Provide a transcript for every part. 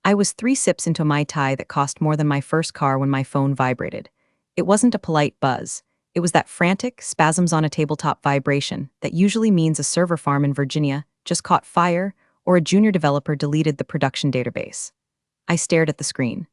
I was 3 sips into a Mai Tai that cost more than my first car when my phone vibrated. It wasn't a polite buzz. It was that frantic, spasms on a tabletop vibration that usually means a server farm in Virginia just caught fire or a junior developer deleted the production database. I stared at the screen.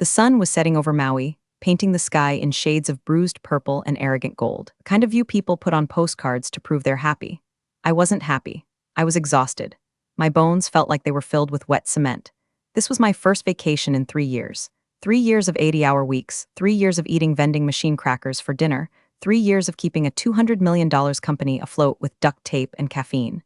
The sun was setting over Maui, painting the sky in shades of bruised purple and arrogant gold, the kind of view people put on postcards to prove they're happy. I wasn't happy. I was exhausted. My bones felt like they were filled with wet cement. This was my first vacation in 3 years. 3 years of 80-hour weeks, 3 years of eating vending machine crackers for dinner, 3 years of keeping a $200 million company afloat with duct tape and caffeine.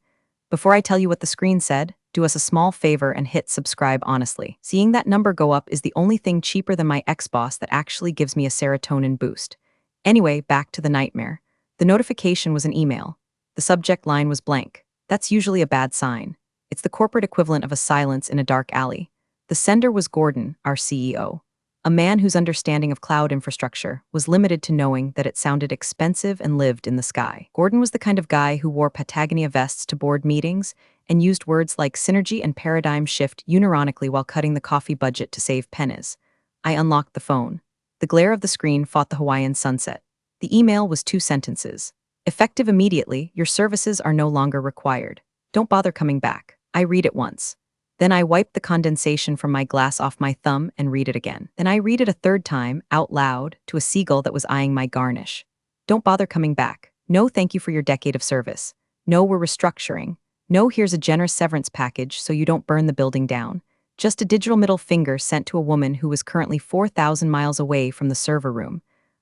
Before I tell you what the screen said, do us a small favor and hit subscribe honestly. Seeing that number go up is the only thing cheaper than my ex-boss that actually gives me a serotonin boost. Anyway, back to the nightmare. The notification was an email. The subject line was blank. That's usually a bad sign. It's the corporate equivalent of a silence in a dark alley. The sender was Gordon, our CEO. A man whose understanding of cloud infrastructure was limited to knowing that it sounded expensive and lived in the sky. Gordon was the kind of guy who wore Patagonia vests to board meetings and used words like synergy and paradigm shift unironically while cutting the coffee budget to save pennies. I unlocked the phone. The glare of the screen fought the Hawaiian sunset. The email was 2 sentences. Effective immediately, your services are no longer required. Don't bother coming back. I read it once. Then I wipe the condensation from my glass off my thumb and read it again. Then I read it a third time, out loud, to a seagull that was eyeing my garnish. Don't bother coming back. No, thank you for your decade of service. No, we're restructuring. No, here's a generous severance package so you don't burn the building down. Just a digital middle finger sent to a woman who was currently 4,000 miles away from the server room.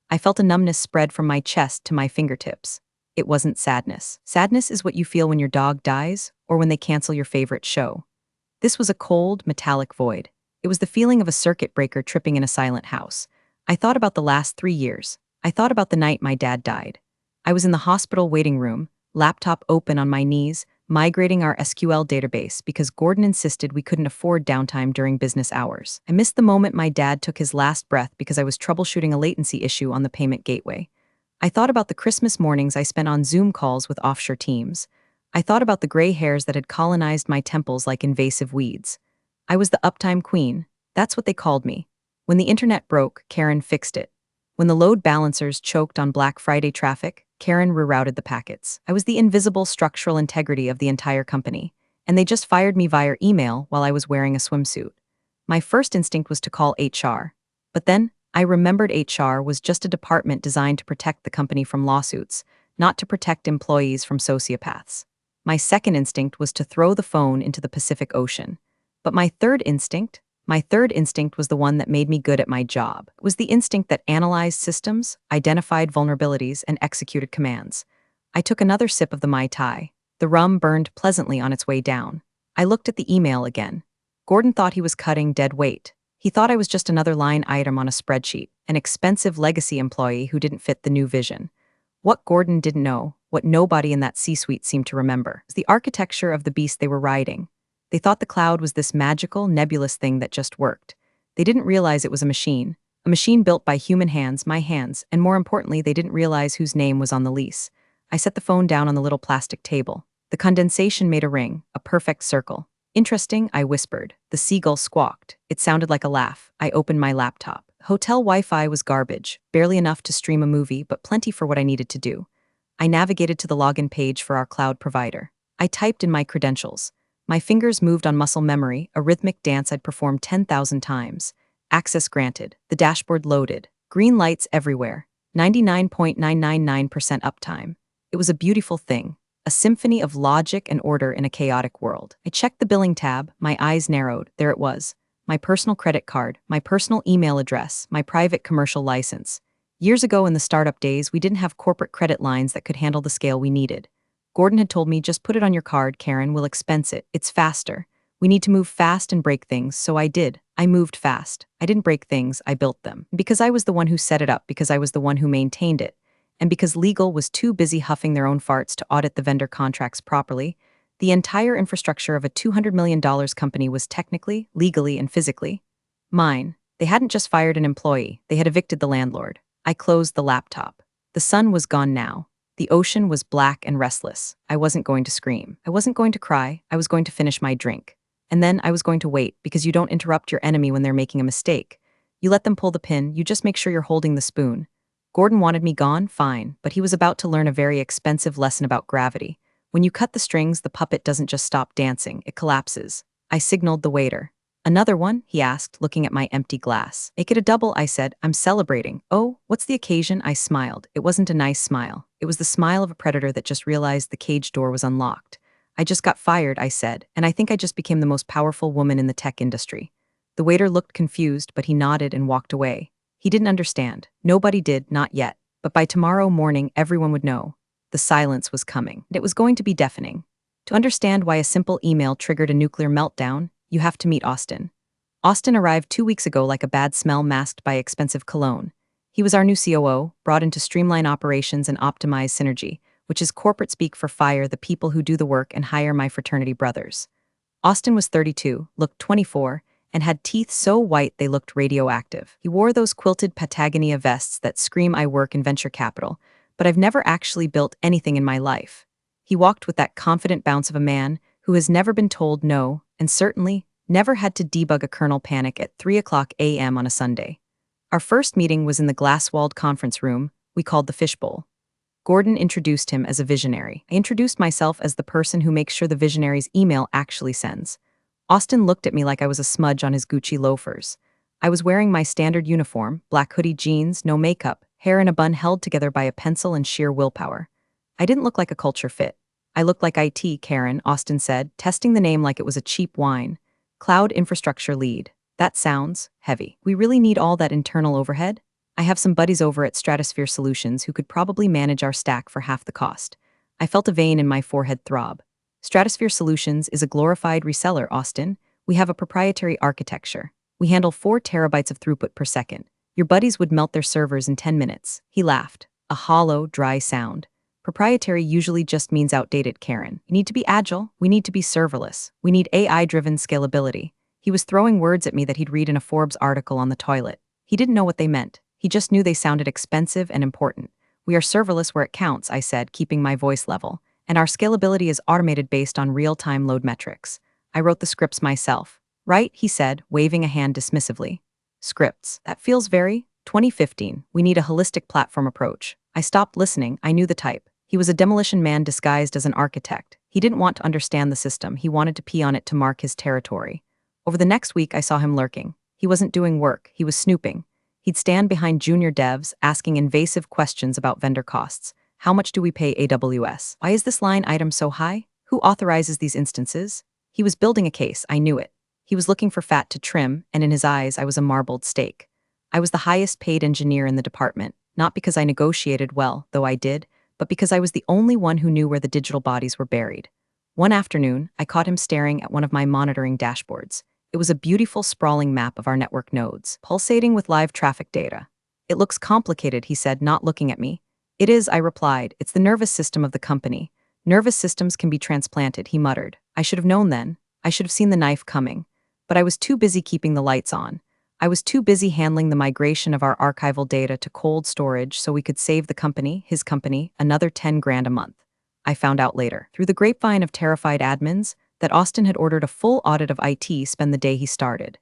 I felt a numbness spread from my chest to my fingertips. It wasn't sadness. Sadness is what you feel when your dog dies or when they cancel your favorite show. This was a cold, metallic void. It was the feeling of a circuit breaker tripping in a silent house. I thought about the last 3 years. I thought about the night my dad died. I was in the hospital waiting room, laptop open on my knees, migrating our SQL database because Gordon insisted we couldn't afford downtime during business hours. I missed the moment my dad took his last breath because I was troubleshooting a latency issue on the payment gateway. I thought about the Christmas mornings I spent on Zoom calls with offshore teams. I thought about the gray hairs that had colonized my temples like invasive weeds. I was the uptime queen. That's what they called me. When the internet broke, Karen fixed it. When the load balancers choked on Black Friday traffic, Karen rerouted the packets. I was the invisible structural integrity of the entire company, and they just fired me via email while I was wearing a swimsuit. My first instinct was to call HR. But then, I remembered HR was just a department designed to protect the company from lawsuits, not to protect employees from sociopaths. My second instinct was to throw the phone into the Pacific Ocean. But my third instinct was the one that made me good at my job. It was the instinct that analyzed systems, identified vulnerabilities, and executed commands. I took another sip of the Mai Tai. The rum burned pleasantly on its way down. I looked at the email again. Gordon thought he was cutting dead weight. He thought I was just another line item on a spreadsheet, an expensive legacy employee who didn't fit the new vision. What Gordon didn't know, what nobody in that C-suite seemed to remember, was the architecture of the beast they were riding. They thought the cloud was this magical, nebulous thing that just worked. They didn't realize it was a machine built by human hands, my hands, and more importantly, they didn't realize whose name was on the lease. I set the phone down on the little plastic table. The condensation made a ring, a perfect circle. Interesting, I whispered. The seagull squawked. It sounded like a laugh. I opened my laptop. Hotel Wi-Fi was garbage, barely enough to stream a movie, but plenty for what I needed to do. I navigated to the login page for our cloud provider. I typed in my credentials. My fingers moved on muscle memory, a rhythmic dance I'd performed 10,000 times. Access granted. The dashboard loaded. Green lights everywhere. 99.999% uptime. It was a beautiful thing. A symphony of logic and order in a chaotic world. I checked the billing tab, my eyes narrowed. There it was. My personal credit card, my personal email address, my private commercial license. Years ago in the startup days, we didn't have corporate credit lines that could handle the scale we needed. Gordon had told me, just put it on your card, Karen, we'll expense it. It's faster. We need to move fast and break things, so I did. I moved fast. I didn't break things, I built them. Because I was the one who set it up, because I was the one who maintained it, and because legal was too busy huffing their own farts to audit the vendor contracts properly, the entire infrastructure of a $200 million company was technically, legally, and physically mine. They hadn't just fired an employee, they had evicted the landlord. I closed the laptop. The sun was gone now. The ocean was black and restless. I wasn't going to scream. I wasn't going to cry. I was going to finish my drink. And then I was going to wait, because you don't interrupt your enemy when they're making a mistake. You let them pull the pin, you just make sure you're holding the spoon. Gordon wanted me gone, fine, but he was about to learn a very expensive lesson about gravity. When you cut the strings, the puppet doesn't just stop dancing, it collapses. I signaled the waiter. Another one? He asked, looking at my empty glass. Make it a double, I said. I'm celebrating. Oh, what's the occasion? I smiled. It wasn't a nice smile. It was the smile of a predator that just realized the cage door was unlocked. I just got fired, I said, and I think I just became the most powerful woman in the tech industry. The waiter looked confused, but he nodded and walked away. He didn't understand. Nobody did, not yet. But by tomorrow morning, everyone would know. The silence was coming. It was going to be deafening. To understand why a simple email triggered a nuclear meltdown, you have to meet Austin. Austin arrived 2 weeks ago like a bad smell masked by expensive cologne. He was our new COO, brought in to streamline operations and optimize synergy, which is corporate speak for fire the people who do the work and hire my fraternity brothers. Austin was 32, looked 24, and had teeth so white they looked radioactive. He wore those quilted Patagonia vests that scream I work in venture capital, but I've never actually built anything in my life. He walked with that confident bounce of a man who has never been told no, and certainly never had to debug a kernel panic at 3 a.m. on a Sunday. Our first meeting was in the glass-walled conference room we called the Fishbowl. Gordon introduced him as a visionary. I introduced myself as the person who makes sure the visionary's email actually sends. Austin looked at me like I was a smudge on his Gucci loafers. I was wearing my standard uniform, black hoodie jeans, no makeup, hair in a bun held together by a pencil and sheer willpower. I didn't look like a culture fit. I looked like IT, Karen, Austin said, testing the name like it was a cheap wine. Cloud infrastructure lead. That sounds heavy. We really need all that internal overhead? I have some buddies over at Stratosphere Solutions who could probably manage our stack for half the cost. I felt a vein in my forehead throb. Stratosphere Solutions is a glorified reseller, Austin. We have a proprietary architecture. We handle 4 terabytes of throughput per second. Your buddies would melt their servers in 10 minutes. He laughed. A hollow, dry sound. Proprietary usually just means outdated, Karen. We need to be agile. We need to be serverless. We need AI-driven scalability. He was throwing words at me that he'd read in a Forbes article on the toilet. He didn't know what they meant. He just knew they sounded expensive and important. We are serverless where it counts, I said, keeping my voice level. And our scalability is automated based on real-time load metrics. I wrote the scripts myself. Right, he said, waving a hand dismissively. Scripts. That feels very 2015. We need a holistic platform approach. I stopped listening. I knew the type. He was a demolition man disguised as an architect. He didn't want to understand the system. He wanted to pee on it to mark his territory. Over the next week, I saw him lurking. He wasn't doing work. He was snooping. He'd stand behind junior devs, asking invasive questions about vendor costs. How much do we pay AWS? Why is this line item so high? Who authorizes these instances? He was building a case. I knew it. He was looking for fat to trim, and in his eyes, I was a marbled steak. I was the highest paid engineer in the department, not because I negotiated well, though I did, but because I was the only one who knew where the digital bodies were buried. One afternoon, I caught him staring at one of my monitoring dashboards. It was a beautiful, sprawling map of our network nodes, pulsating with live traffic data. It looks complicated, he said, not looking at me. It is, I replied. It's the nervous system of the company. Nervous systems can be transplanted, he muttered. I should have known then. I should have seen the knife coming. But I was too busy keeping the lights on. I was too busy handling the migration of our archival data to cold storage so we could save the company, his company, another 10 grand a month. I found out later, through the grapevine of terrified admins, that Austin had ordered a full audit of IT spend the day he started.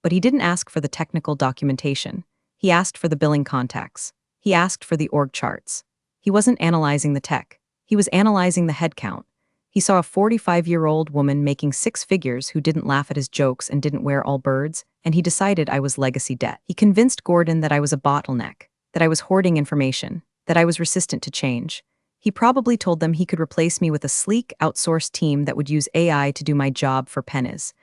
But he didn't ask for the technical documentation. He asked for the billing contacts. He asked for the org charts. He wasn't analyzing the tech. He was analyzing the headcount. He saw a 45-year-old woman making 6 figures who didn't laugh at his jokes and didn't wear all birds, and he decided I was legacy debt. He convinced Gordon that I was a bottleneck, that I was hoarding information, that I was resistant to change. He probably told them he could replace me with a sleek, outsourced team that would use AI to do my job for pennies.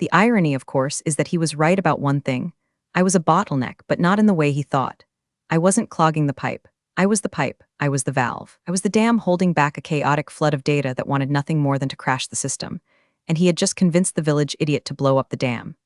The irony, of course, is that he was right about one thing. I was a bottleneck, but not in the way he thought. I wasn't clogging the pipe. I was the pipe. I was the valve. I was the dam holding back a chaotic flood of data that wanted nothing more than to crash the system. And he had just convinced the village idiot to blow up the dam.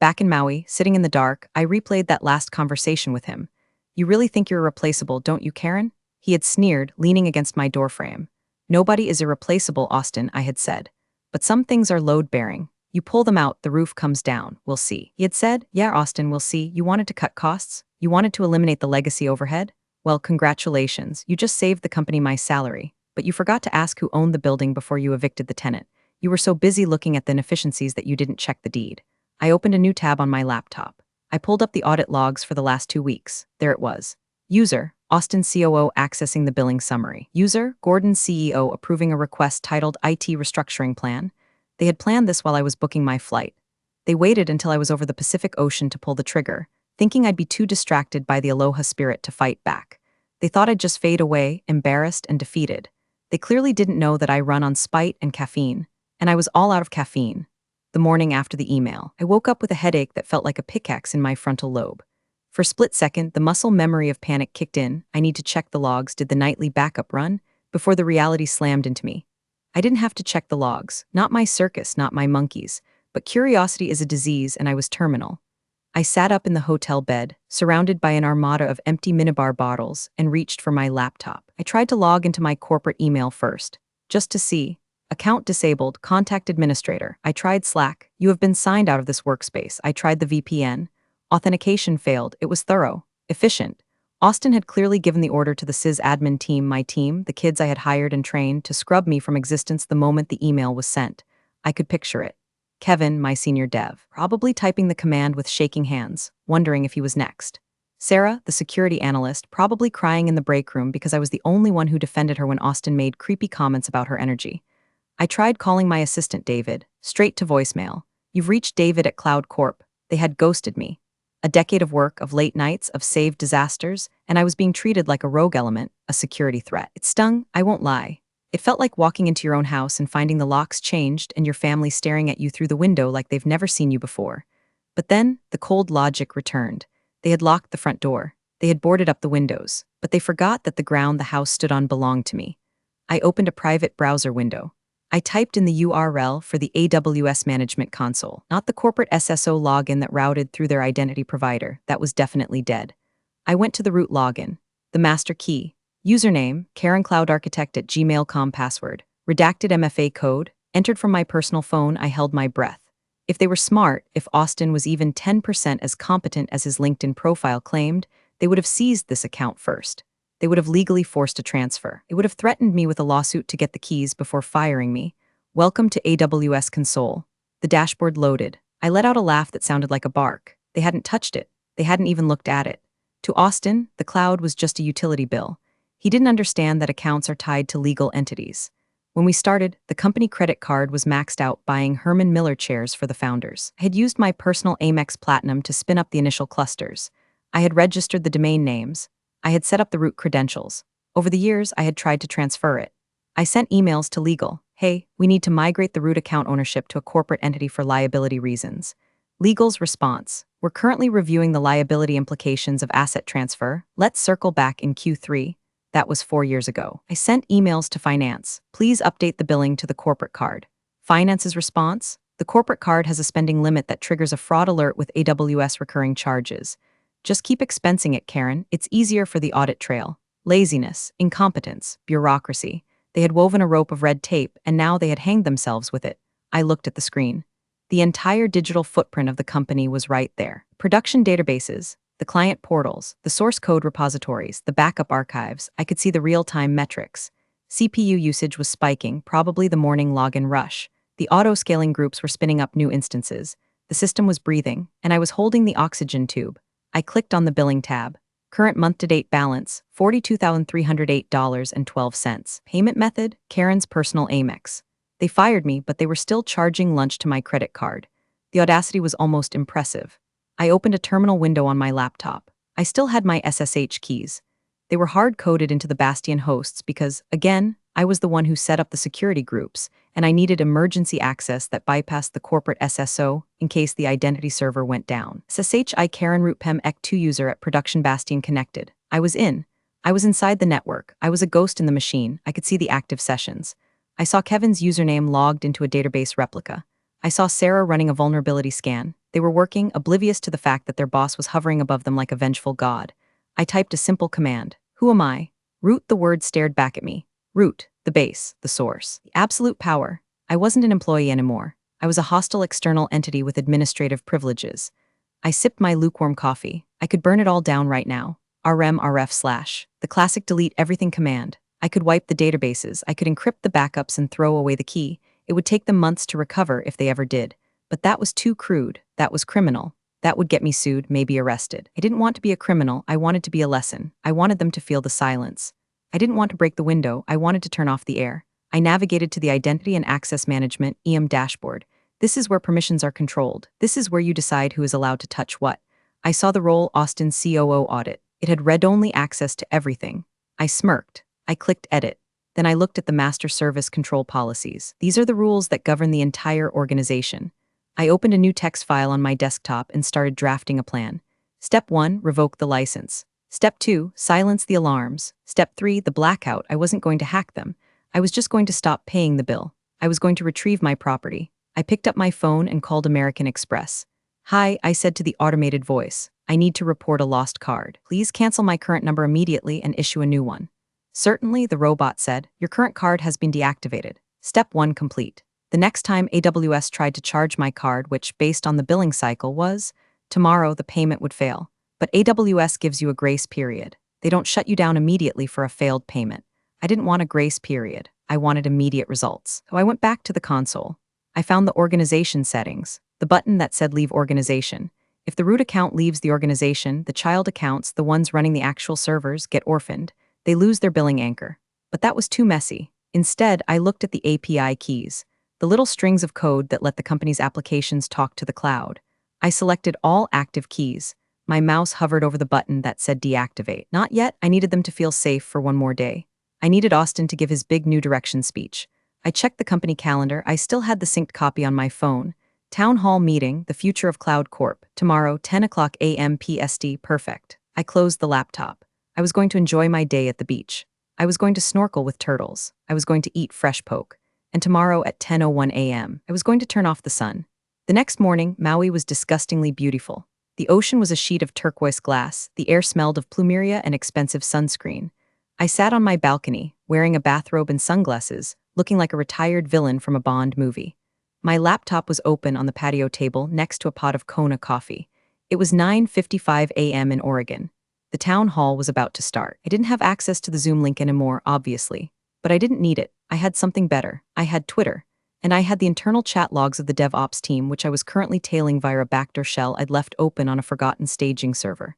Back in Maui, sitting in the dark, I replayed that last conversation with him. You really think you're irreplaceable, don't you, Karen? He had sneered, leaning against my doorframe. Nobody is irreplaceable, Austin, I had said. But some things are load-bearing. You pull them out, the roof comes down. We'll see. He had said, yeah, Austin, we'll see. You wanted to cut costs? You wanted to eliminate the legacy overhead? Well, congratulations. You just saved the company my salary. But you forgot to ask who owned the building before you evicted the tenant. You were so busy looking at the inefficiencies that you didn't check the deed. I opened a new tab on my laptop. I pulled up the audit logs for the last 2 weeks. There it was. User, Austin COO accessing the billing summary. User, Gordon CEO approving a request titled IT Restructuring Plan. They had planned this while I was booking my flight. They waited until I was over the Pacific Ocean to pull the trigger, thinking I'd be too distracted by the aloha spirit to fight back. They thought I'd just fade away, embarrassed and defeated. They clearly didn't know that I run on spite and caffeine, and I was all out of caffeine. The morning after the email, I woke up with a headache that felt like a pickaxe in my frontal lobe. For a split second, the muscle memory of panic kicked in. I need to check the logs, did the nightly backup run, before the reality slammed into me. I didn't have to check the logs, not my circus, not my monkeys, but curiosity is a disease and I was terminal. I sat up in the hotel bed, surrounded by an armada of empty minibar bottles, and reached for my laptop. I tried to log into my corporate email first, just to see. Account disabled, contact administrator. I tried Slack. You have been signed out of this workspace. I tried the VPN. Authentication failed. It was thorough, efficient. Austin had clearly given the order to the sysadmin team, my team, the kids I had hired and trained, to scrub me from existence the moment the email was sent. I could picture it. Kevin, my senior dev, probably typing the command with shaking hands, wondering if he was next. Sarah, the security analyst, probably crying in the break room because I was the only one who defended her when Austin made creepy comments about her energy. I tried calling my assistant David, straight to voicemail. You've reached David at Cloud Corp. They had ghosted me. A decade of work, of late nights, of saved disasters, and I was being treated like a rogue element, a security threat. It stung, I won't lie. It felt like walking into your own house and finding the locks changed and your family staring at you through the window like they've never seen you before. But then, the cold logic returned. They had locked the front door. They had boarded up the windows, but they forgot that the ground the house stood on belonged to me. I opened a private browser window. I typed in the URL for the AWS Management Console, not the corporate SSO login that routed through their identity provider. That was definitely dead. I went to the root login, the master key, username, KarenCloudArchitect@gmail.com password, redacted MFA code, entered from my personal phone. I held my breath. If they were smart, if Austin was even 10% as competent as his LinkedIn profile claimed, they would have seized this account first. They would have legally forced a transfer. They would have threatened me with a lawsuit to get the keys before firing me. Welcome to AWS Console. The dashboard loaded. I let out a laugh that sounded like a bark. They hadn't touched it. They hadn't even looked at it. To Austin, the cloud was just a utility bill. He didn't understand that accounts are tied to legal entities. When we started, the company credit card was maxed out buying Herman Miller chairs for the founders. I had used my personal Amex Platinum to spin up the initial clusters. I had registered the domain names. I had set up the root credentials. Over the years, I had tried to transfer it. I sent emails to legal. Hey, we need to migrate the root account ownership to a corporate entity for liability reasons. Legal's response: we're currently reviewing the liability implications of asset transfer. Let's circle back in Q3. That was 4 years ago. I sent emails to finance. Please update the billing to the corporate card. Finance's response: the corporate card has a spending limit that triggers a fraud alert with AWS recurring charges. Just keep expensing it, Karen. It's easier for the audit trail. Laziness, incompetence, bureaucracy. They had woven a rope of red tape, and now they had hanged themselves with it. I looked at the screen. The entire digital footprint of the company was right there. Production databases, the client portals, the source code repositories, the backup archives. I could see the real-time metrics. CPU usage was spiking, probably the morning login rush. The auto-scaling groups were spinning up new instances. The system was breathing, and I was holding the oxygen tube. I clicked on the billing tab. Current month-to-date balance, $42,308.12. Payment method, Karen's personal Amex. They fired me, but they were still charging lunch to my credit card. The audacity was almost impressive. I opened a terminal window on my laptop. I still had my SSH keys. They were hard-coded into the Bastion hosts because, again, I was the one who set up the security groups, and I needed emergency access that bypassed the corporate SSO in case the identity server went down. SSHI Karen root PEM EC2 user at production Bastion connected. I was in. I was inside the network. I was a ghost in the machine. I could see the active sessions. I saw Kevin's username logged into a database replica. I saw Sarah running a vulnerability scan. They were working, oblivious to the fact that their boss was hovering above them like a vengeful god. I typed a simple command. Who am I? Root, the word stared back at me. Root, the base, the source. The absolute power. I wasn't an employee anymore. I was a hostile external entity with administrative privileges. I sipped my lukewarm coffee. I could burn it all down right now. rm/rf/. The classic delete everything command. I could wipe the databases. I could encrypt the backups and throw away the key. It would take them months to recover if they ever did. But that was too crude. That was criminal. That would get me sued, maybe arrested. I didn't want to be a criminal. I wanted to be a lesson. I wanted them to feel the silence. I didn't want to break the window. I wanted to turn off the air. I navigated to the Identity and Access Management (IAM) dashboard. This is where permissions are controlled. This is where you decide who is allowed to touch what. I saw the role Austin COO audit. It had read-only access to everything. I smirked. I clicked edit. Then I looked at the master service control policies. These are the rules that govern the entire organization. I opened a new text file on my desktop and started drafting a plan. Step 1, revoke the license. Step 2, silence the alarms. Step 3, the blackout. I wasn't going to hack them. I was just going to stop paying the bill. I was going to retrieve my property. I picked up my phone and called American Express. "Hi," I said to the automated voice. "I need to report a lost card. Please cancel my current number immediately and issue a new one." "Certainly," the robot said. "Your current card has been deactivated. Step 1 complete." The next time AWS tried to charge my card, which, based on the billing cycle, was tomorrow, the payment would fail. But AWS gives you a grace period. They don't shut you down immediately for a failed payment. I didn't want a grace period. I wanted immediate results. So I went back to the console. I found the organization settings, the button that said Leave Organization. If the root account leaves the organization, the child accounts, the ones running the actual servers, get orphaned. They lose their billing anchor. But that was too messy. Instead, I looked at the API keys, the little strings of code that let the company's applications talk to the cloud. I selected all active keys. My mouse hovered over the button that said deactivate. Not yet. I needed them to feel safe for one more day. I needed Austin to give his big new direction speech. I checked the company calendar. I still had the synced copy on my phone. Town Hall meeting, the future of Cloud Corp. Tomorrow, 10 o'clock a.m. PST. Perfect. I closed the laptop. I was going to enjoy my day at the beach. I was going to snorkel with turtles. I was going to eat fresh poke. And tomorrow at 10:01 a.m., I was going to turn off the sun. The next morning, Maui was disgustingly beautiful. The ocean was a sheet of turquoise glass. The air smelled of plumeria and expensive sunscreen. I sat on my balcony, wearing a bathrobe and sunglasses, looking like a retired villain from a Bond movie. My laptop was open on the patio table next to a pot of Kona coffee. It was 9:55 a.m. in Oregon. The town hall was about to start. I didn't have access to the Zoom link anymore, obviously. But I didn't need it. I had something better. I had Twitter. And I had the internal chat logs of the DevOps team, which I was currently tailing via a backdoor shell I'd left open on a forgotten staging server.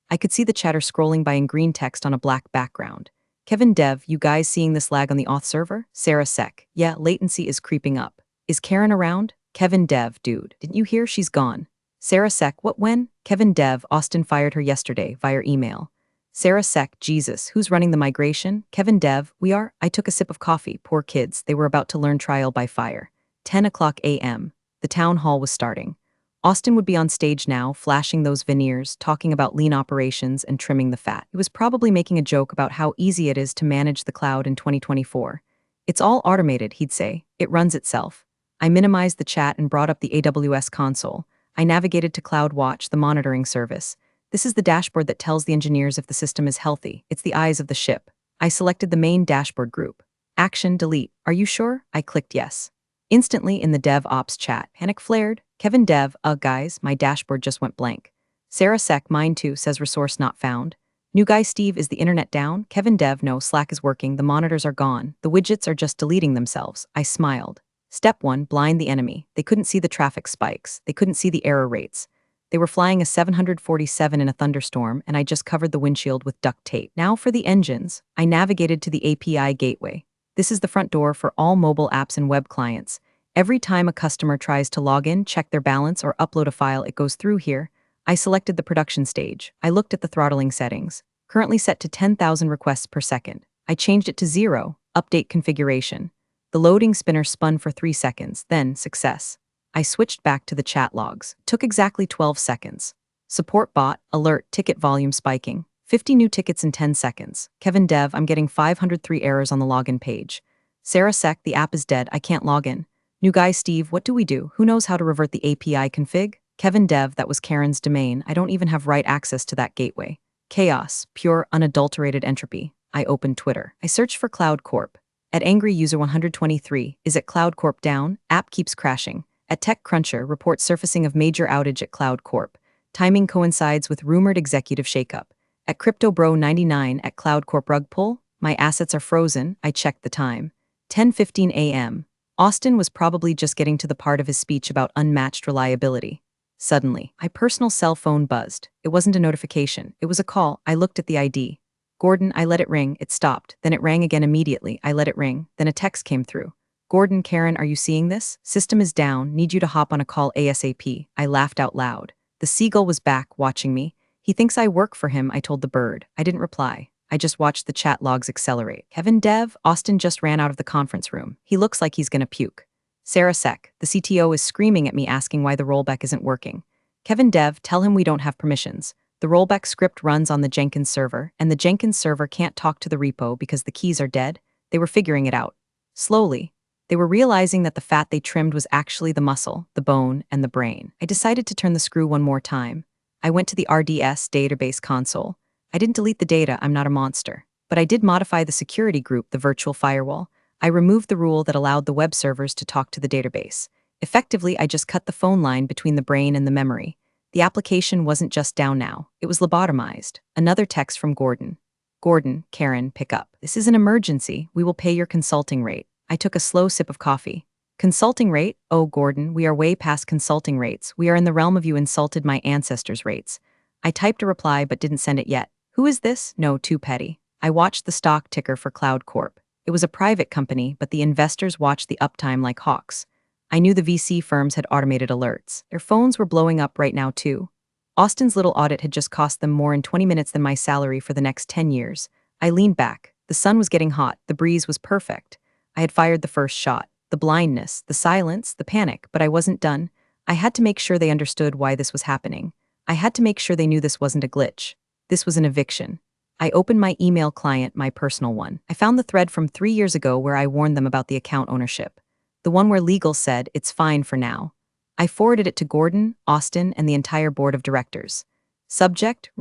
I could see the chatter scrolling by in green text on a black background. "Kevin Dev, you guys seeing this lag on the auth server? Sarah Sec. Yeah, latency is creeping up. Is Karen around? Kevin Dev, dude. Didn't you hear? She's gone. Sarah Sec, what when? Kevin Dev, Austin fired her yesterday via email. Sarah Sec, Jesus, who's running the migration? Kevin Dev, we are. I took a sip of coffee. Poor kids, they were about to learn trial by fire. 10 o'clock a.m. The town hall was starting. Austin would be on stage now, flashing those veneers, talking about lean operations and trimming the fat. He was probably making a joke about how easy it is to manage the cloud in 2024. "It's all automated," he'd say. "It runs itself." I minimized the chat and brought up the AWS console. I navigated to CloudWatch, the monitoring service. This is the dashboard that tells the engineers if the system is healthy. It's the eyes of the ship. I selected the main dashboard group. Action, delete. Are you sure? I clicked yes. Instantly in the DevOps chat, panic flared. Kevin Dev, guys, my dashboard just went blank. Sarah Sec, mine too, says resource not found. New guy Steve, is the internet down? Kevin Dev, no, Slack is working, the monitors are gone. The widgets are just deleting themselves. I smiled. Step 1, blind the enemy. They couldn't see the traffic spikes. They couldn't see the error rates. They were flying a 747 in a thunderstorm, and I just covered the windshield with duct tape. Now for the engines. I navigated to the API gateway. This is the front door for all mobile apps and web clients. Every time a customer tries to log in, check their balance, or upload a file, it goes through here. I selected the production stage. I looked at the throttling settings. Currently set to 10,000 requests per second. I changed it to 0. Update configuration. The loading spinner spun for 3 seconds, then success. I switched back to the chat logs. Took exactly 12 seconds. Support bot, alert, ticket volume spiking. 50 new tickets in 10 seconds. Kevin Dev, I'm getting 503 errors on the login page. Sarah Sec, the app is dead, I can't log in. New guy Steve, what do we do? Who knows how to revert the API config? Kevin Dev, that was Karen's domain. I don't even have right access to that gateway. Chaos, pure, unadulterated entropy. I opened Twitter. I searched for Cloud Corp. At Angry User 123, is it Cloud Corp down? App keeps crashing. At TechCruncher, reports surfacing of major outage at Cloud Corp. Timing coincides with rumored executive shakeup. At CryptoBro99 at Cloud Corp rug pull, my assets are frozen. I checked the time. 10:15 a.m. Austin was probably just getting to the part of his speech about unmatched reliability. Suddenly, my personal cell phone buzzed. It wasn't a notification. It was a call. I looked at the ID. Gordon, I let it ring. It stopped. Then it rang again immediately. I let it ring. Then a text came through. Gordon, Karen, are you seeing this? System is down. Need you to hop on a call ASAP. I laughed out loud. The seagull was back, watching me. He thinks I work for him, I told the bird. I didn't reply. I just watched the chat logs accelerate. Kevin Dev, Austin just ran out of the conference room. He looks like he's gonna puke. Sarah Sek, the CTO, is screaming at me asking why the rollback isn't working. Kevin Dev, tell him we don't have permissions. The rollback script runs on the Jenkins server, and the Jenkins server can't talk to the repo because the keys are dead. They were figuring it out. Slowly. They were realizing that the fat they trimmed was actually the muscle, the bone, and the brain. I decided to turn the screw one more time. I went to the RDS database console. I didn't delete the data, I'm not a monster. But I did modify the security group, the virtual firewall. I removed the rule that allowed the web servers to talk to the database. Effectively, I just cut the phone line between the brain and the memory. The application wasn't just down now, it was lobotomized. Another text from Gordon. Gordon, Karen, pick up. This is an emergency. We will pay your consulting rate. I took a slow sip of coffee. Consulting rate? Oh, Gordon, we are way past consulting rates. We are in the realm of you insulted my ancestors' rates. I typed a reply but didn't send it yet. Who is this? No, too petty. I watched the stock ticker for Cloud Corp. It was a private company, but the investors watched the uptime like hawks. I knew the VC firms had automated alerts. Their phones were blowing up right now, too. Austin's little audit had just cost them more in 20 minutes than my salary for the next 10 years. I leaned back. The sun was getting hot. The breeze was perfect. I had fired the first shot. The blindness, the silence, the panic, but I wasn't done. I had to make sure they understood why this was happening. I had to make sure they knew this wasn't a glitch. This was an eviction. I opened my email client, my personal one. I found the thread from 3 years ago where I warned them about the account ownership. The one where legal said, it's fine for now. I forwarded it to Gordon, Austin, and the entire board of directors. Subject,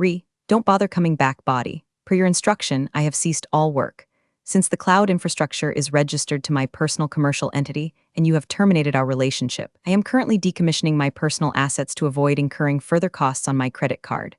don't bother coming back body. Per your instruction, I have ceased all work. Since the cloud infrastructure is registered to my personal commercial entity and you have terminated our relationship, I am currently decommissioning my personal assets to avoid incurring further costs on my credit card.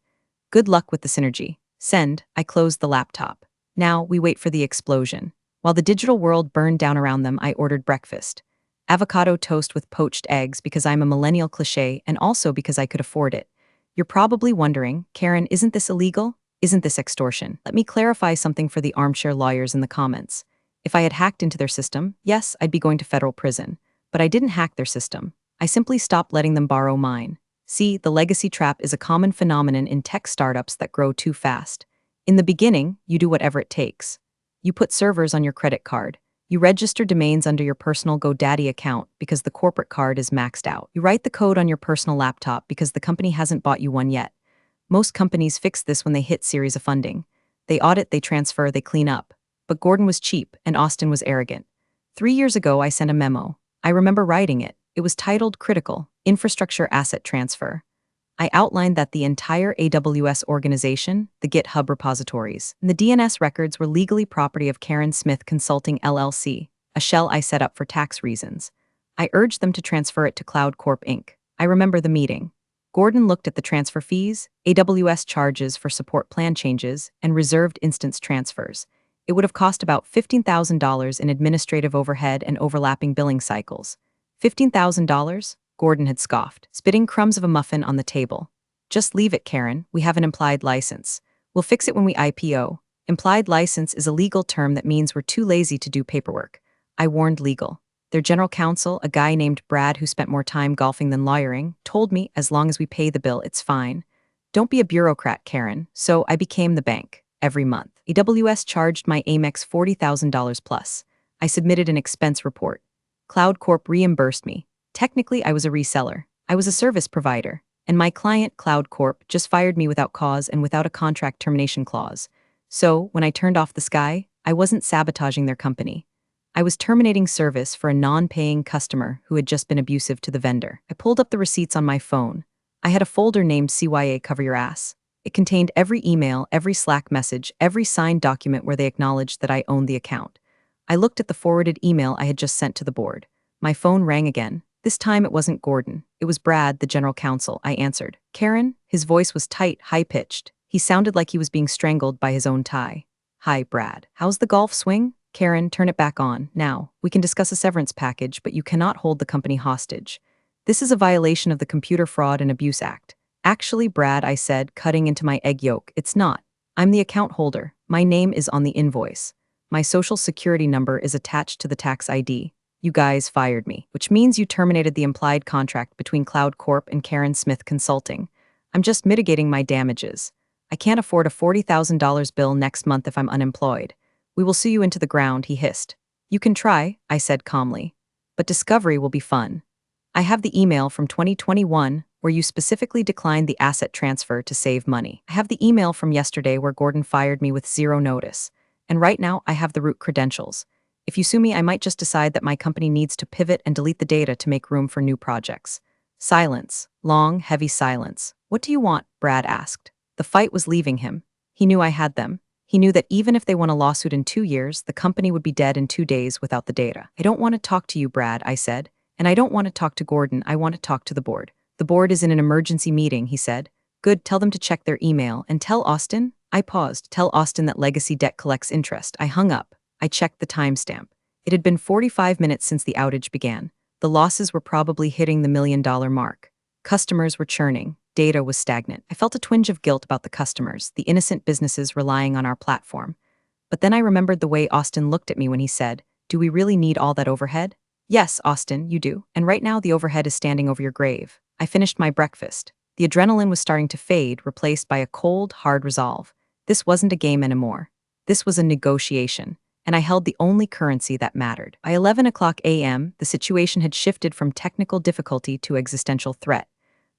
Good luck with the synergy. Send. I closed the laptop. Now, we wait for the explosion. While the digital world burned down around them, I ordered breakfast. Avocado toast with poached eggs because I'm a millennial cliché and also because I could afford it. You're probably wondering, Karen, isn't this illegal? Isn't this extortion? Let me clarify something for the armchair lawyers in the comments. If I had hacked into their system, yes, I'd be going to federal prison. But I didn't hack their system. I simply stopped letting them borrow mine. See, the legacy trap is a common phenomenon in tech startups that grow too fast. In the beginning, you do whatever it takes. You put servers on your credit card. You register domains under your personal GoDaddy account because the corporate card is maxed out. You write the code on your personal laptop because the company hasn't bought you one yet. Most companies fix this when they hit series of funding. They audit, they transfer, they clean up. But Gordon was cheap and Austin was arrogant. 3 years ago, I sent a memo. I remember writing it. It was titled Critical Infrastructure Asset Transfer. I outlined that the entire AWS organization, the GitHub repositories, and the DNS records were legally property of Karen Smith Consulting LLC, a shell I set up for tax reasons. I urged them to transfer it to Cloud Corp Inc. I remember the meeting. Gordon looked at the transfer fees, AWS charges for support plan changes, and reserved instance transfers. It would have cost about $15,000 in administrative overhead and overlapping billing cycles. $15,000? Gordon had scoffed, spitting crumbs of a muffin on the table. Just leave it, Karen. We have an implied license. We'll fix it when we IPO. Implied license is a legal term that means we're too lazy to do paperwork. I warned legal. Their general counsel, a guy named Brad who spent more time golfing than lawyering, told me as long as we pay the bill, it's fine. Don't be a bureaucrat, Karen. So I became the bank. Every month. AWS charged my Amex $40,000 plus. I submitted an expense report. Cloud Corp reimbursed me. Technically, I was a reseller. I was a service provider. And my client, Cloud Corp, just fired me without cause and without a contract termination clause. So, when I turned off the sky, I wasn't sabotaging their company. I was terminating service for a non-paying customer who had just been abusive to the vendor. I pulled up the receipts on my phone. I had a folder named CYA Cover Your Ass. It contained every email, every Slack message, every signed document where they acknowledged that I owned the account. I looked at the forwarded email I had just sent to the board. My phone rang again. This time it wasn't Gordon. It was Brad, the general counsel. I answered. Karen? His voice was tight, high-pitched. He sounded like he was being strangled by his own tie. Hi, Brad. How's the golf swing? Karen, turn it back on. Now, we can discuss a severance package, but you cannot hold the company hostage. This is a violation of the Computer Fraud and Abuse Act. Actually, Brad, I said, cutting into my egg yolk, it's not. I'm the account holder. My name is on the invoice. My social security number is attached to the tax ID. You guys fired me, which means you terminated the implied contract between Cloud Corp and Karen Smith Consulting. I'm just mitigating my damages. I can't afford a $40,000 bill next month if I'm unemployed. We will sue you into the ground, he hissed. You can try, I said calmly. But discovery will be fun. I have the email from 2021 where you specifically declined the asset transfer to save money. I have the email from yesterday where Gordon fired me with zero notice. And right now, I have the root credentials. If you sue me, I might just decide that my company needs to pivot and delete the data to make room for new projects. Silence. Long, heavy silence. What do you want? Brad asked. The fight was leaving him. He knew I had them. He knew that even if they won a lawsuit in 2 years, the company would be dead in 2 days without the data. I don't want to talk to you, Brad, I said. And I don't want to talk to Gordon, I want to talk to the board. The board is in an emergency meeting, he said. Good, tell them to check their email. And tell Austin? I paused. Tell Austin that legacy debt collects interest. I hung up. I checked the timestamp. It had been 45 minutes since the outage began. The losses were probably hitting the $1 million mark. Customers were churning. Data was stagnant. I felt a twinge of guilt about the customers, the innocent businesses relying on our platform. But then I remembered the way Austin looked at me when he said, "Do we really need all that overhead?" Yes, Austin, you do. And right now the overhead is standing over your grave. I finished my breakfast. The adrenaline was starting to fade, replaced by a cold, hard resolve. This wasn't a game anymore. This was a negotiation. And I held the only currency that mattered. By 11 o'clock a.m., the situation had shifted from technical difficulty to existential threat.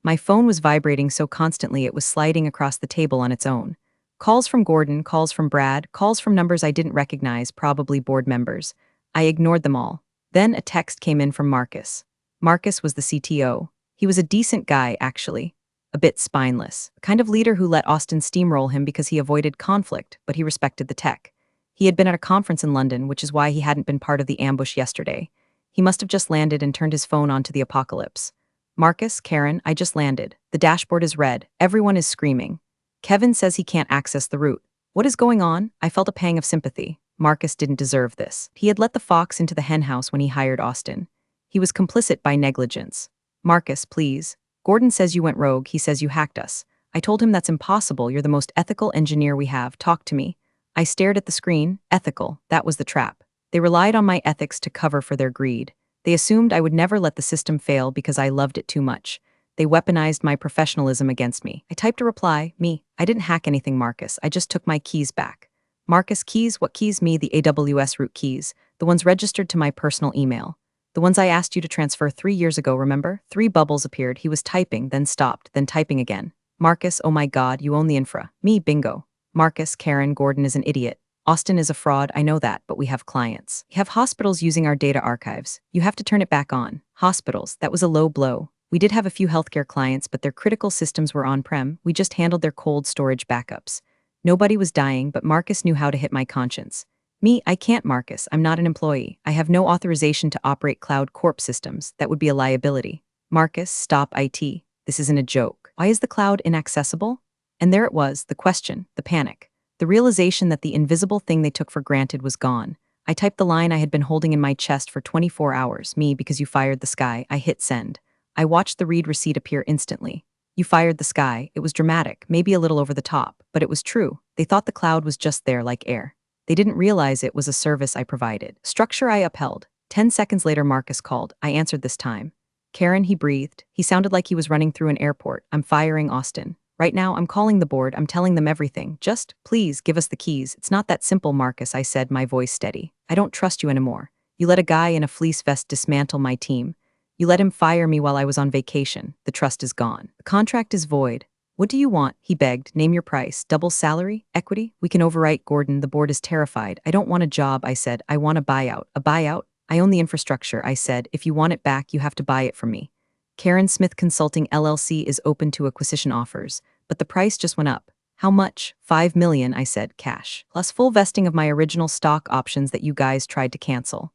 My phone was vibrating so constantly it was sliding across the table on its own. Calls from Gordon, calls from Brad, calls from numbers I didn't recognize, probably board members. I ignored them all. Then a text came in from Marcus. Marcus was the CTO. He was a decent guy, actually. A bit spineless. The kind of leader who let Austin steamroll him because he avoided conflict, but he respected the tech. He had been at a conference in London, which is why he hadn't been part of the ambush yesterday. He must have just landed and turned his phone on to the apocalypse. Marcus, Karen, I just landed. The dashboard is red. Everyone is screaming. Kevin says he can't access the route. What is going on? I felt a pang of sympathy. Marcus didn't deserve this. He had let the fox into the henhouse when he hired Austin. He was complicit by negligence. Marcus, please. Gordon says you went rogue. He says you hacked us. I told him that's impossible. You're the most ethical engineer we have. Talk to me. I stared at the screen. Ethical. That was the trap. They relied on my ethics to cover for their greed. They assumed I would never let the system fail because I loved it too much. They weaponized my professionalism against me. I typed a reply. Me. I didn't hack anything, Marcus. I just took my keys back. Marcus, keys? What keys? Me, the AWS root keys. The ones registered to my personal email. The ones I asked you to transfer 3 years ago, remember? 3 bubbles appeared. He was typing, then stopped, then typing again. Marcus, oh my God, you own the infra. Me, bingo. Marcus, Karen, Gordon is an idiot. Austin is a fraud, I know that, but we have clients. We have hospitals using our data archives. You have to turn it back on. Hospitals, that was a low blow. We did have a few healthcare clients, but their critical systems were on-prem. We just handled their cold storage backups. Nobody was dying, but Marcus knew how to hit my conscience. Me, I can't, Marcus. I'm not an employee. I have no authorization to operate Cloud Corp systems. That would be a liability. Marcus, stop IT. This isn't a joke. Why is the cloud inaccessible? And there it was, the question, the panic. The realization that the invisible thing they took for granted was gone. I typed the line I had been holding in my chest for 24 hours. Me, because you fired the sky. I hit send. I watched the read receipt appear instantly. You fired the sky. It was dramatic, maybe a little over the top, but it was true. They thought the cloud was just there like air. They didn't realize it was a service I provided. Structure I upheld. 10 seconds later, Marcus called. I answered this time. Karen, he breathed. He sounded like he was running through an airport. I'm firing Austin. Right now, I'm calling the board. I'm telling them everything. Just, please, give us the keys. It's not that simple, Marcus, I said, my voice steady. I don't trust you anymore. You let a guy in a fleece vest dismantle my team. You let him fire me while I was on vacation. The trust is gone. The contract is void. What do you want? He begged. Name your price. Double salary? Equity? We can overwrite, Gordon. The board is terrified. I don't want a job, I said. I want a buyout. A buyout? I own the infrastructure, I said. If you want it back, you have to buy it from me. Karen Smith Consulting LLC is open to acquisition offers, but the price just went up. How much? $5 million, I said, cash. Plus full vesting of my original stock options that you guys tried to cancel.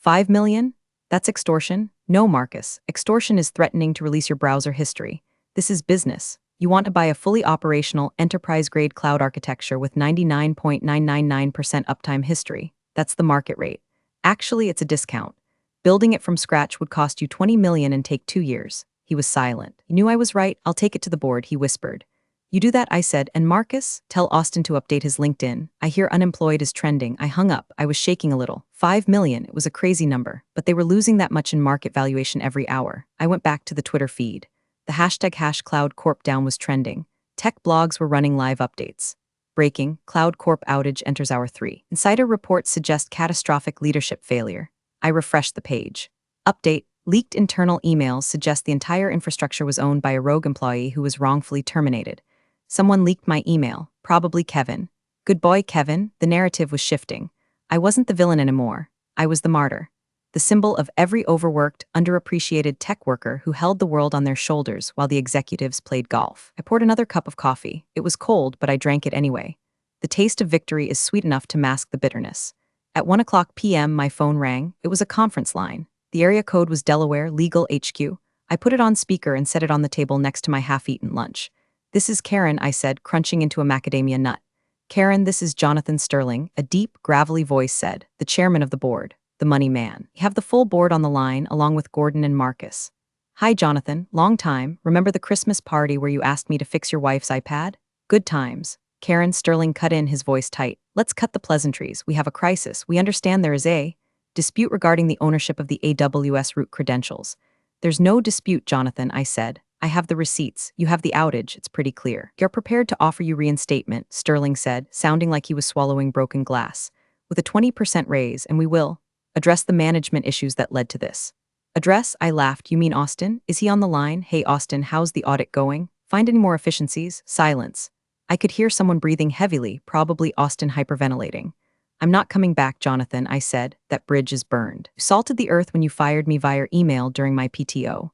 $5 million? That's extortion? No, Marcus. Extortion is threatening to release your browser history. This is business. You want to buy a fully operational, enterprise-grade cloud architecture with 99.999% uptime history. That's the market rate. Actually, it's a discount. Building it from scratch would cost you 20 million and take 2 years. He was silent. You knew I was right. I'll take it to the board, he whispered. You do that, I said, and Marcus, tell Austin to update his LinkedIn. I hear unemployed is trending. I hung up. I was shaking a little. 5 million, it was a crazy number, but they were losing that much in market valuation every hour. I went back to the Twitter feed. The hashtag #CloudCorp down was trending. Tech blogs were running live updates. Breaking, Cloud Corp outage enters hour 3. Insider reports suggest catastrophic leadership failure. I refreshed the page. Update, leaked internal emails suggest the entire infrastructure was owned by a rogue employee who was wrongfully terminated. Someone leaked my email, probably Kevin. Good boy, Kevin, the narrative was shifting. I wasn't the villain anymore. I was the martyr. The symbol of every overworked, underappreciated tech worker who held the world on their shoulders while the executives played golf. I poured another cup of coffee. It was cold, but I drank it anyway. The taste of victory is sweet enough to mask the bitterness. At 1:00 p.m., my phone rang. It was a conference line. The area code was Delaware Legal HQ. I put it on speaker and set it on the table next to my half-eaten lunch. This is Karen, I said, crunching into a macadamia nut. Karen, this is Jonathan Sterling, a deep, gravelly voice said, the chairman of the board. The money man. You have the full board on the line, along with Gordon and Marcus. Hi, Jonathan. Long time. Remember the Christmas party where you asked me to fix your wife's iPad? Good times. Karen Sterling cut in, his voice tight. Let's cut the pleasantries. We have a crisis. We understand there is a dispute regarding the ownership of the AWS root credentials. There's no dispute, Jonathan, I said. I have the receipts. You have the outage. It's pretty clear. You're prepared to offer you reinstatement, Sterling said, sounding like he was swallowing broken glass. With a 20% raise, and we will address the management issues that led to this. Address? I laughed. You mean Austin? Is he on the line? Hey, Austin, how's the audit going? Find any more efficiencies? Silence. I could hear someone breathing heavily, probably Austin hyperventilating. I'm not coming back, Jonathan, I said. That bridge is burned. You salted the earth when you fired me via email during my PTO.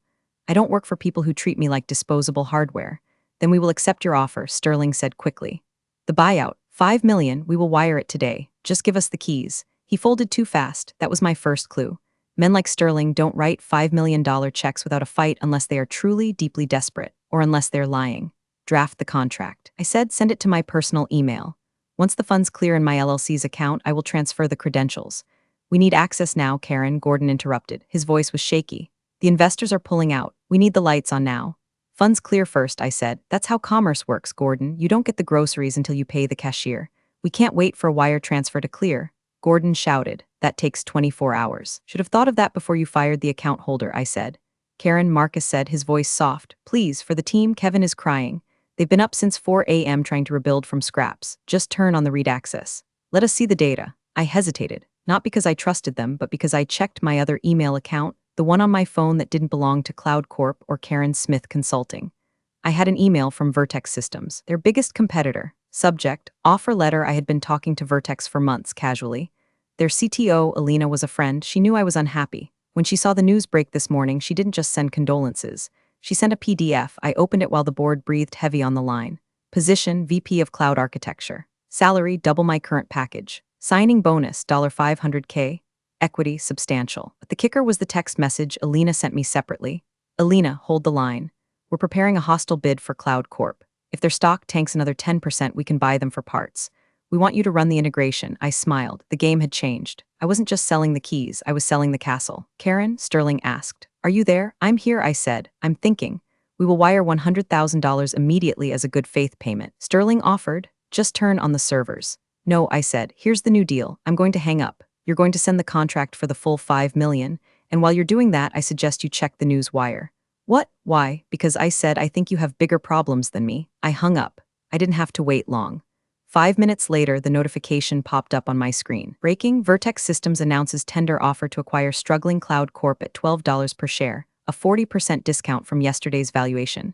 I don't work for people who treat me like disposable hardware. Then we will accept your offer, Sterling said quickly. The buyout, 5 million, we will wire it today. Just give us the keys. He folded too fast. That was my first clue. Men like Sterling don't write $5 million checks without a fight unless they are truly, deeply desperate, or unless they're lying. Draft the contract. I said send it to my personal email. Once the funds clear in my LLC's account, I will transfer the credentials. We need access now, Karen, Gordon interrupted. His voice was shaky. The investors are pulling out. We need the lights on now. Funds clear first, I said. That's how commerce works, Gordon. You don't get the groceries until you pay the cashier. We can't wait for a wire transfer to clear. Gordon shouted. That takes 24 hours. Should have thought of that before you fired the account holder, I said. Karen, Marcus said, his voice soft. Please, for the team, Kevin is crying. They've been up since 4 a.m. trying to rebuild from scraps. Just turn on the read access. Let us see the data. I hesitated, not because I trusted them, but because I checked my other email account, the one on my phone that didn't belong to Cloud Corp or Karen Smith Consulting. I had an email from Vertex Systems, their biggest competitor. Subject, offer letter. I had been talking to Vertex for months, casually. Their CTO, Alina, was a friend. She knew I was unhappy. When she saw the news break this morning, she didn't just send condolences. She sent a PDF. I opened it while the board breathed heavy on the line. Position, VP of Cloud Architecture. Salary, double my current package. Signing bonus, $500K. Equity, substantial. But the kicker was the text message Alina sent me separately. Alina, hold the line. We're preparing a hostile bid for Cloud Corp. If their stock tanks another 10%, we can buy them for parts. We want you to run the integration. I smiled. The game had changed. I wasn't just selling the keys, I was selling the castle. Karen, Sterling asked. Are you there? I'm here, I said. I'm thinking. We will wire $100,000 immediately as a good faith payment. Sterling offered. Just turn on the servers. No, I said. Here's the new deal. I'm going to hang up. You're going to send the contract for the full 5 million. And while you're doing that, I suggest you check the news wire. What? Why? Because I said I think you have bigger problems than me. I hung up. I didn't have to wait long. 5 minutes later, the notification popped up on my screen. Breaking, Vertex Systems announces tender offer to acquire struggling Cloud Corp at $12 per share, a 40% discount from yesterday's valuation.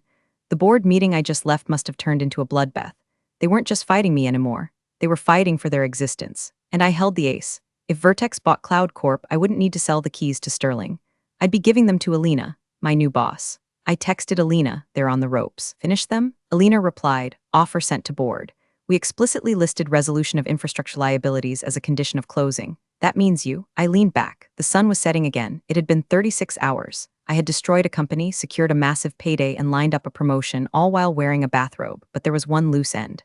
The board meeting I just left must have turned into a bloodbath. They weren't just fighting me anymore. They were fighting for their existence. And I held the ace. If Vertex bought Cloud Corp, I wouldn't need to sell the keys to Sterling. I'd be giving them to Alina, my new boss. I texted Alina, they're on the ropes. Finish them? Alina replied, offer sent to board. We explicitly listed resolution of infrastructure liabilities as a condition of closing. That means you. I leaned back. The sun was setting again. It had been 36 hours. I had destroyed a company, secured a massive payday, and lined up a promotion, all while wearing a bathrobe. But there was one loose end.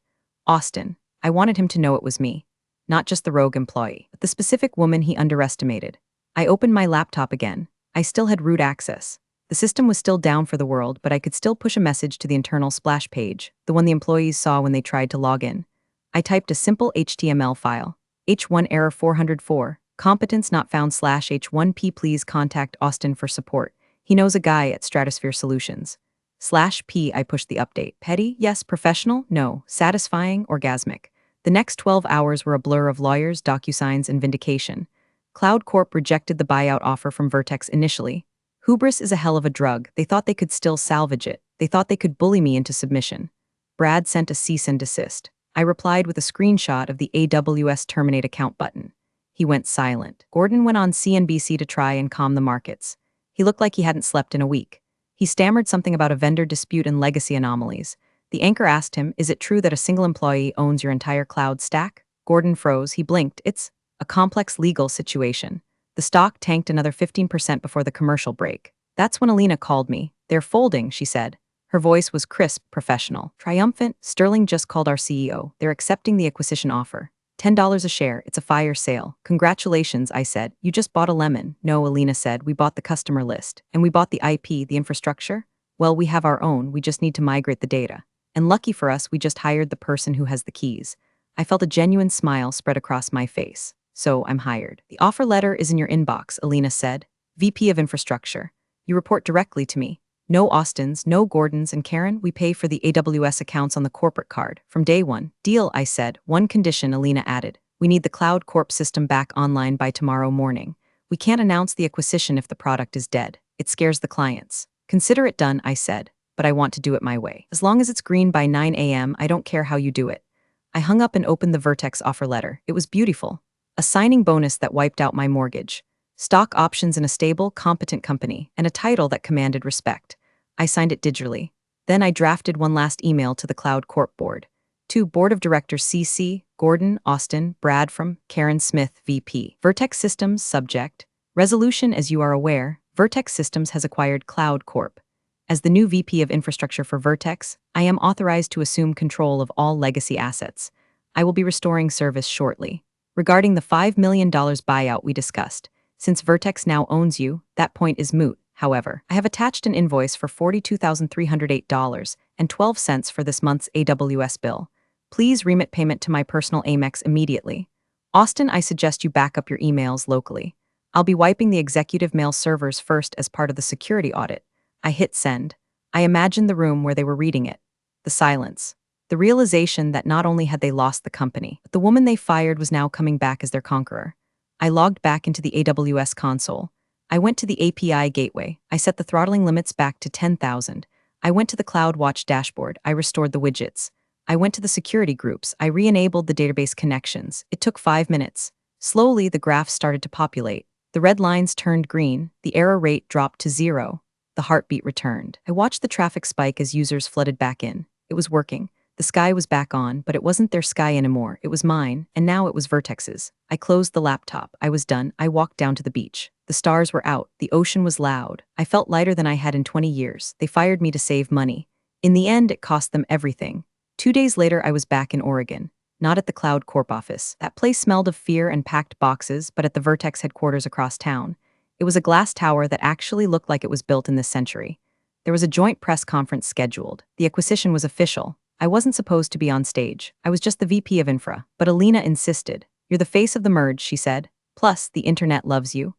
Austin. I wanted him to know it was me. not just the rogue employee, but the specific woman he underestimated. I opened my laptop again. I still had root access. The system was still down for the world, but I could still push a message to the internal splash page, the one the employees saw when they tried to log in. I typed a simple HTML file. H1 error 404, competence not found /H1P please contact Austin for support. He knows a guy at Stratosphere Solutions. /P I pushed the update. Petty? Yes. Professional? No. Satisfying? Orgasmic. The next 12 hours were a blur of lawyers, DocuSigns, and vindication. Cloud Corp rejected the buyout offer from Vertex initially. Hubris is a hell of a drug. They thought they could still salvage it. They thought they could bully me into submission. Brad sent a cease and desist. I replied with a screenshot of the AWS terminate account button. He went silent. Gordon went on CNBC to try and calm the markets. He looked like he hadn't slept in a week. He stammered something about a vendor dispute and legacy anomalies. The anchor asked him, "Is it true that a single employee owns your entire cloud stack?" Gordon froze. He blinked. "It's a complex legal situation." The stock tanked another 15% before the commercial break. That's when Alina called me. "They're folding," she said. Her voice was crisp, professional. Triumphant, "Sterling just called our CEO. They're accepting the acquisition offer. $10 a share. It's a fire sale." "Congratulations," I said. "You just bought a lemon." "No," Alina said. "We bought the customer list. And we bought the IP, the infrastructure. Well, we have our own. We just need to migrate the data. And lucky for us, we just hired the person who has the keys." I felt a genuine smile spread across my face. "So I'm hired." "The offer letter is in your inbox," Alina said. "VP of Infrastructure. You report directly to me. No Austins, no Gordons, and Karen, we pay for the AWS accounts on the corporate card. From day one." "Deal," I said. "One condition," Alina added. "We need the Cloud Corp system back online by tomorrow morning. We can't announce the acquisition if the product is dead. It scares the clients." "Consider it done," I said. "But I want to do it my way. As long as it's green by 9 a.m., I don't care how you do it." I hung up and opened the Vertex offer letter. It was beautiful. A signing bonus that wiped out my mortgage. Stock options in a stable, competent company, and a title that commanded respect. I signed it digitally. Then I drafted one last email to the Cloud Corp board. To Board of Directors CC, Gordon, Austin, Brad from Karen Smith, VP. Vertex Systems, subject. Resolution: as you are aware, Vertex Systems has acquired Cloud Corp. As the new VP of Infrastructure for Vertex, I am authorized to assume control of all legacy assets. I will be restoring service shortly. Regarding the $5 million buyout we discussed, since Vertex now owns you, that point is moot. However, I have attached an invoice for $42,308.12 for this month's AWS bill. Please remit payment to my personal Amex immediately. Austin, I suggest you back up your emails locally. I'll be wiping the executive mail servers first as part of the security audit. I hit send. I imagined the room where they were reading it. The silence. The realization that not only had they lost the company, but the woman they fired was now coming back as their conqueror. I logged back into the AWS console. I went to the API gateway. I set the throttling limits back to 10,000. I went to the CloudWatch dashboard. I restored the widgets. I went to the security groups. I re-enabled the database connections. It took 5 minutes. Slowly, the graphs started to populate. The red lines turned green. The error rate dropped to 0. The heartbeat returned. I watched the traffic spike as users flooded back in. It was working. The sky was back on, but it wasn't their sky anymore. It was mine, and now it was Vertex's. I closed the laptop. I was done. I walked down to the beach. The stars were out. The ocean was loud. I felt lighter than I had in 20 years. They fired me to save money. In the end, it cost them everything. 2 days later, I was back in Oregon. Not at the Cloud Corp office. That place smelled of fear and packed boxes, but at the Vertex headquarters across town. It was a glass tower that actually looked like it was built in this century. There was a joint press conference scheduled. The acquisition was official. I wasn't supposed to be on stage. I was just the VP of Infra. But Alina insisted. "You're the face of the merge," she said. "Plus, the internet loves you."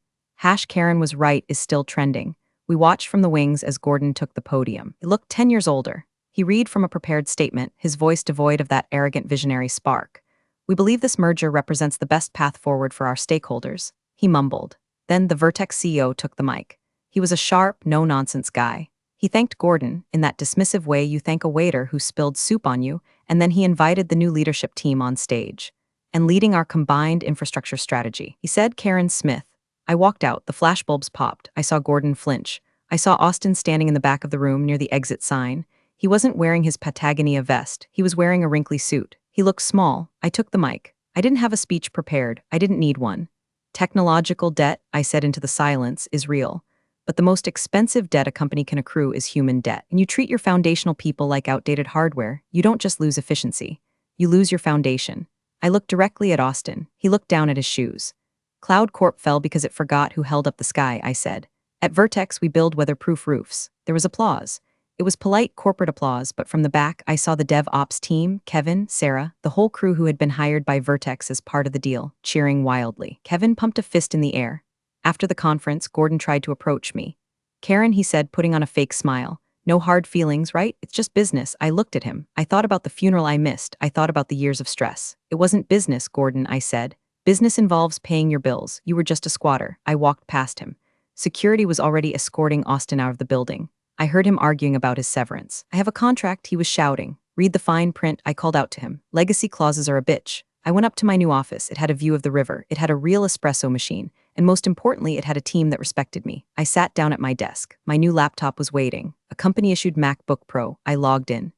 Karen was right is still trending. We watched from the wings as Gordon took the podium. He looked 10 years older. He read from a prepared statement, his voice devoid of that arrogant visionary spark. "We believe this merger represents the best path forward for our stakeholders," he mumbled. Then the Vertex CEO took the mic. He was a sharp, no-nonsense guy. He thanked Gordon in that dismissive way you thank a waiter who spilled soup on you, and then he invited the new leadership team on stage. "And leading our combined infrastructure strategy," he said. Karen Smith. I walked out. The flashbulbs popped. I saw Gordon flinch. I saw Austin standing in the back of the room near the exit sign. He wasn't wearing his Patagonia vest. He was wearing a wrinkly suit. He looked small. I took the mic. I didn't have a speech prepared. I didn't need one. "Technological debt," I said into the silence, "is real. But the most expensive debt a company can accrue is human debt. And you treat your foundational people like outdated hardware, you don't just lose efficiency. You lose your foundation." I looked directly at Austin. He looked down at his shoes. Cloud Corp fell because it forgot who held up the sky, I said. At Vertex, we build weatherproof roofs. There was applause. It was polite corporate applause, but from the back, I saw the DevOps team, Kevin, Sarah, the whole crew who had been hired by Vertex as part of the deal, cheering wildly. Kevin pumped a fist in the air. After the conference, Gordon tried to approach me. Karen, he said, putting on a fake smile. No hard feelings, right? It's just business. I looked at him. I thought about the funeral I missed. I thought about the years of stress. It wasn't business, Gordon, I said. Business involves paying your bills. You were just a squatter. I walked past him. Security was already escorting Austin out of the building. I heard him arguing about his severance. I have a contract, he was shouting. Read the fine print, I called out to him. Legacy clauses are a bitch. I went up to my new office. It had a view of the river. It had a real espresso machine. And most importantly, it had a team that respected me. I sat down at my desk. My new laptop was waiting. A company-issued MacBook Pro. I logged in.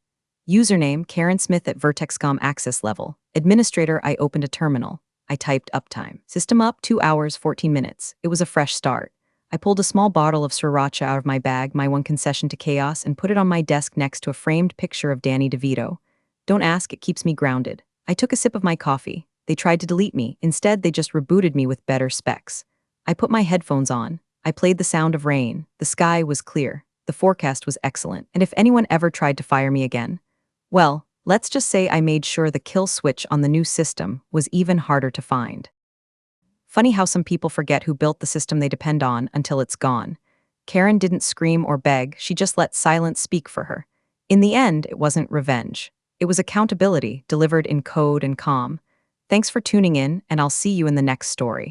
Username, Karen Smith at VertexCom access level. Administrator, I opened a terminal. I typed uptime. System up, 2 hours, 14 minutes. It was a fresh start. I pulled a small bottle of sriracha out of my bag, my one concession to chaos, and put it on my desk next to a framed picture of Danny DeVito. Don't ask, it keeps me grounded. I took a sip of my coffee. They tried to delete me. Instead, they just rebooted me with better specs. I put my headphones on. I played the sound of rain. The sky was clear. The forecast was excellent. And if anyone ever tried to fire me again, well, let's just say I made sure the kill switch on the new system was even harder to find. Funny how some people forget who built the system they depend on until it's gone. Karen didn't scream or beg, she just let silence speak for her. In the end, it wasn't revenge. It was accountability, delivered in code and calm. Thanks for tuning in, and I'll see you in the next story.